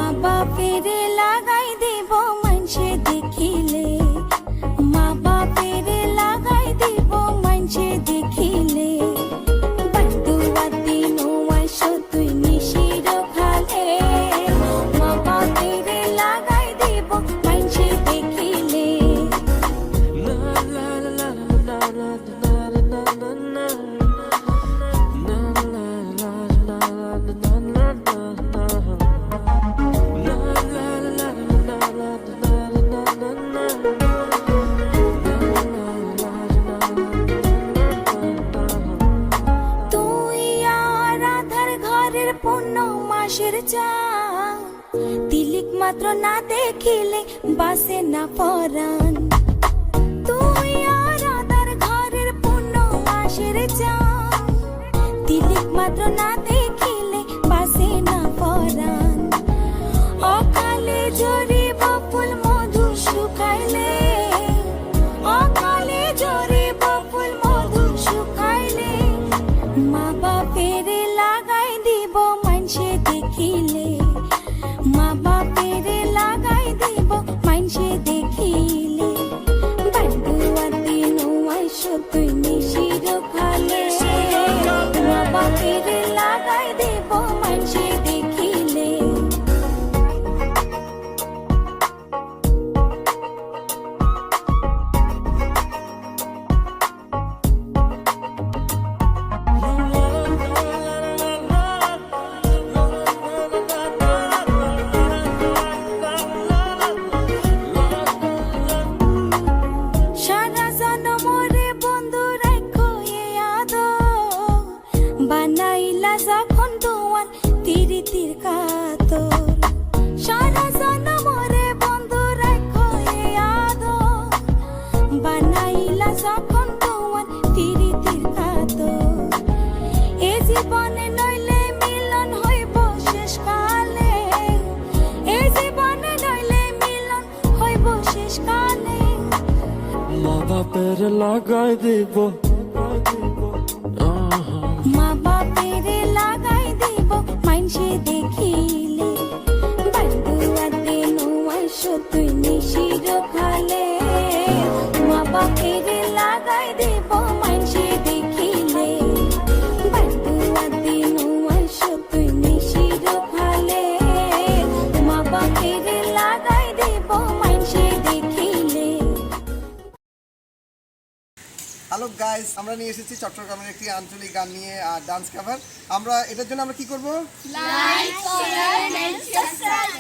মা বাপের লাগাই দিব মানছে দেখিলে, মা বাপের লাগাই দিব মানছে দেখিলে, বাদুয়া দিন আইসো তুই নিশির খালে, মা বাপের লাগাই দিব মানছে দেখিলে। মাসের চান তিলিক মাত্র না দেখিলে বাসে না পরাণ, তুই আর আদার ঘরের পূর্ণ মাসের চান তিলিক মাত্র না দেখিলে বাসে না পরাণ, অকালে ঝরিব ফুল মধু শুকাইলে, অকালে ঝরিব ফুল মধু শুকাইলে, মা বাপের লাগাই দিব মানছে দেখিলে, মা বাপের লাগাই দিব মানছে দেখিলে, বাদুয়া দিন আইসো তুই নিশির খালে, মা বাপের লাগাই দিব মানছে দেখিলে। বানাইলা যখন তোমার তিরিতির কাতর, সারা জনমরে বন্ধু রাখো এ আদর, বানাইলা যখন তোমার তিরিতির কাতর, এ জীবনে নইলে মিলন হইব শেষ কালে, এ জীবনে নইলে মিলন হইব শেষ কালে, মা বাপের লাগাই দিব, মা বাপের লাগাই দিব মানছে দেখিলে, বাদুয়া দিন আইসো তুই নিশির খালে, মা বাপের লাগাই দিব মানছে দেখিলে, বাদুয়া দিন আইসো তুই নিশির খালে, মা বাপের লাগাই দিব মানছে দেখিলে। হ্যালো গাইস, আমরা নিয়ে এসেছি চট্টগ্রামের একটি আঞ্চলিক গান নিয়ে ডান্স কভার। আমরা এটার জন্য আমরা কি করব? Like, share and subscribe